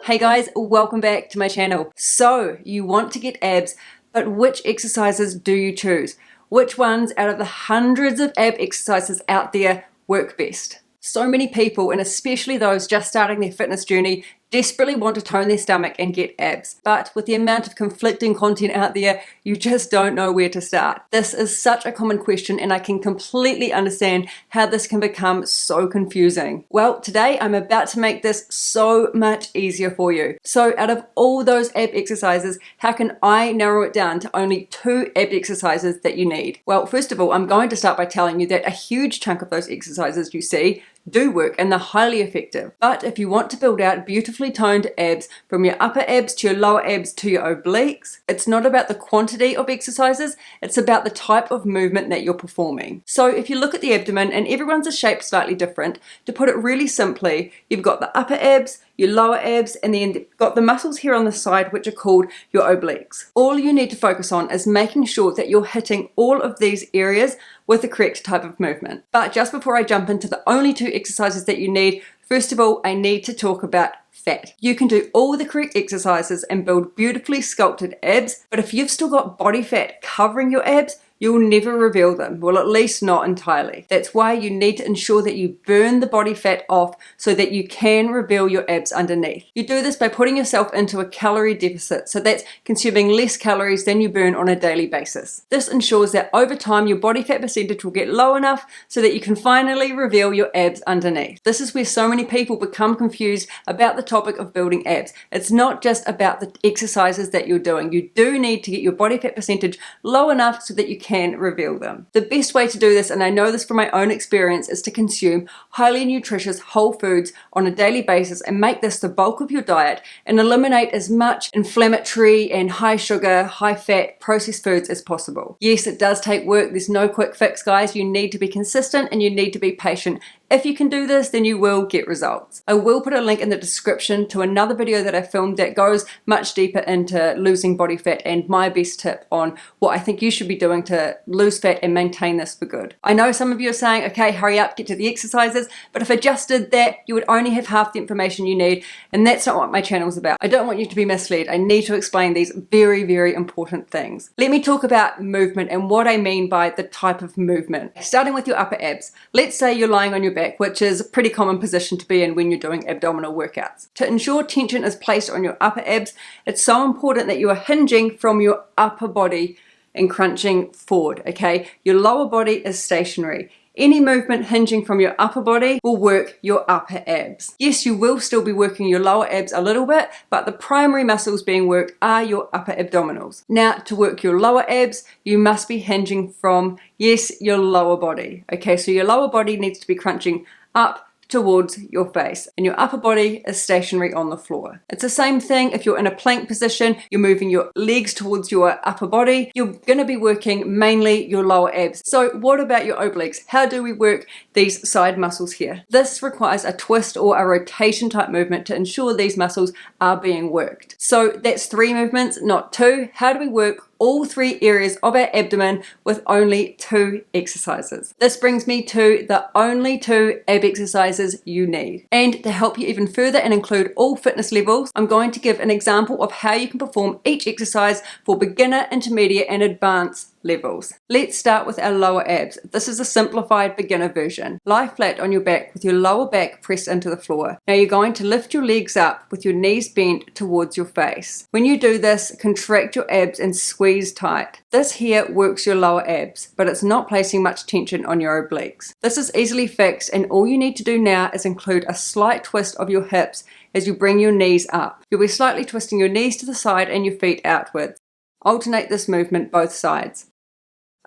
Hey guys, welcome back to my channel. So, you want to get abs, but which exercises do you choose? Which ones out of the hundreds of ab exercises out there work best? So many people, and especially those just starting their fitness journey, desperately want to tone their stomach and get abs. But with the amount of conflicting content out there, you just don't know where to start. This is such a common question, and I can completely understand how this can become so confusing. Well, today I'm about to make this so much easier for you. So out of all those ab exercises, how can I narrow it down to only 2 ab exercises that you need? Well, first of all, I'm going to start by telling you that a huge chunk of those exercises you see do work and they're highly effective. But if you want to build out beautifully toned abs from your upper abs to your lower abs to your obliques, it's not about the quantity of exercises, it's about the type of movement that you're performing. So if you look at the abdomen, and everyone's is shaped slightly different, to put it really simply, you've got the upper abs, your lower abs, and then you've got the muscles here on the side which are called your obliques. All you need to focus on is making sure that you're hitting all of these areas with the correct type of movement. But just before I jump into the only 2 exercises that you need, first of all, I need to talk about fat. You can do all the correct exercises and build beautifully sculpted abs, but if you've still got body fat covering your abs, you'll never reveal them, well, at least not entirely. That's why you need to ensure that you burn the body fat off so that you can reveal your abs underneath. You do this by putting yourself into a calorie deficit, so that's consuming less calories than you burn on a daily basis. This ensures that over time your body fat percentage will get low enough so that you can finally reveal your abs underneath. This is where so many people become confused about the topic of building abs. It's not just about the exercises that you're doing. You do need to get your body fat percentage low enough so that you can reveal them. The best way to do this, and I know this from my own experience, is to consume highly nutritious whole foods on a daily basis and make this the bulk of your diet and eliminate as much inflammatory and high sugar, high fat processed foods as possible. Yes, it does take work. There's no quick fix, guys. You need to be consistent and you need to be patient. If you can do this, then you will get results. I will put a link in the description to another video that I filmed that goes much deeper into losing body fat and my best tip on what I think you should be doing to lose fat and maintain this for good. I know some of you are saying, okay, hurry up, get to the exercises, but if I just did that, you would only have half the information you need, and that's not what my channel is about. I don't want you to be misled. I need to explain these very, very important things. Let me talk about movement and what I mean by the type of movement. Starting with your upper abs. Let's say you're lying on your back, which is a pretty common position to be in when you're doing abdominal workouts. To ensure tension is placed on your upper abs, it's so important that you are hinging from your upper body and crunching forward, okay? Your lower body is stationary. Any movement hinging from your upper body will work your upper abs. Yes, you will still be working your lower abs a little bit, but the primary muscles being worked are your upper abdominals. Now, to work your lower abs, you must be hinging from, yes, your lower body. Okay, so your lower body needs to be crunching up towards your face, and your upper body is stationary on the floor. It's the same thing if you're in a plank position, you're moving your legs towards your upper body, you're going to be working mainly your lower abs. So what about your obliques? How do we work these side muscles here? This requires a twist or a rotation type movement to ensure these muscles are being worked. So that's 3 movements, not 2. How do we work all 3 areas of our abdomen with only 2 exercises? This brings me to the only 2 ab exercises you need. And to help you even further and include all fitness levels, I'm going to give an example of how you can perform each exercise for beginner, intermediate, and advanced levels. Let's start with our lower abs. This is a simplified beginner version. Lie flat on your back with your lower back pressed into the floor. Now you're going to lift your legs up with your knees bent towards your face. When you do this, contract your abs and squeeze tight. This here works your lower abs, but it's not placing much tension on your obliques. This is easily fixed, and all you need to do now is include a slight twist of your hips as you bring your knees up. You'll be slightly twisting your knees to the side and your feet outwards. Alternate this movement both sides.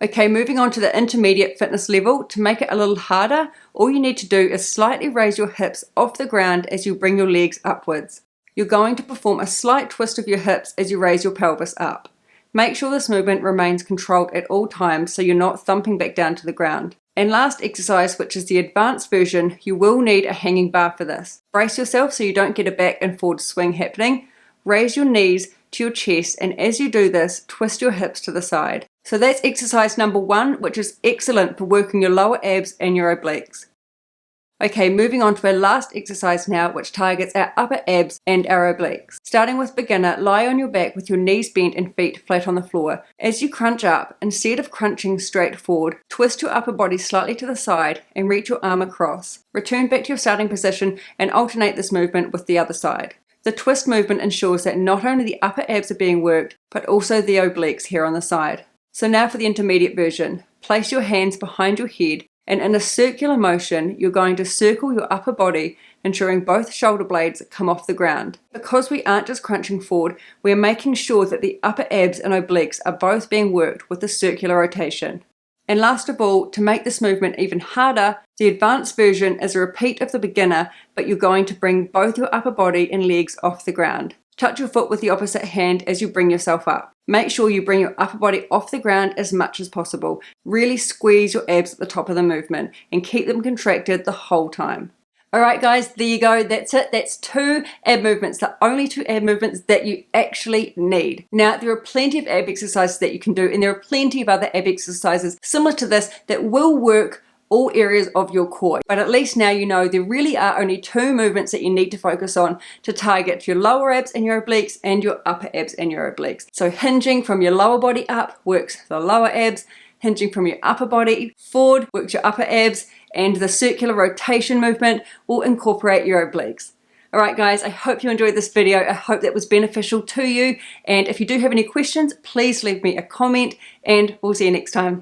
Okay, moving on to the intermediate fitness level. To make it a little harder, all you need to do is slightly raise your hips off the ground as you bring your legs upwards. You're going to perform a slight twist of your hips as you raise your pelvis up. Make sure this movement remains controlled at all times so you're not thumping back down to the ground. And last exercise, which is the advanced version, you will need a hanging bar for this. Brace yourself so you don't get a back and forward swing happening. Raise your knees to your chest, and as you do this, twist your hips to the side. So that's exercise number 1, which is excellent for working your lower abs and your obliques. Okay, moving on to our last exercise now, which targets our upper abs and our obliques. Starting with beginner, lie on your back with your knees bent and feet flat on the floor. As you crunch up, instead of crunching straight forward, twist your upper body slightly to the side and reach your arm across. Return back to your starting position and alternate this movement with the other side. The twist movement ensures that not only the upper abs are being worked, but also the obliques here on the side. So now for the intermediate version. Place your hands behind your head, and in a circular motion, you're going to circle your upper body, ensuring both shoulder blades come off the ground. Because we aren't just crunching forward, we're making sure that the upper abs and obliques are both being worked with the circular rotation. And last of all, to make this movement even harder, the advanced version is a repeat of the beginner, but you're going to bring both your upper body and legs off the ground. Touch your foot with the opposite hand as you bring yourself up. Make sure you bring your upper body off the ground as much as possible. Really squeeze your abs at the top of the movement and keep them contracted the whole time. Alright guys, there you go, that's it. That's 2 ab movements, the only 2 ab movements that you actually need. Now, there are plenty of ab exercises that you can do, and there are plenty of other ab exercises similar to this that will work all areas of your core. But at least now you know there really are only 2 movements that you need to focus on to target your lower abs and your obliques and your upper abs and your obliques. So hinging from your lower body up works the lower abs, hinging from your upper body forward works your upper abs, and the circular rotation movement will incorporate your obliques. Alright guys, I hope you enjoyed this video. I hope that was beneficial to you, and if you do have any questions, please leave me a comment and we'll see you next time.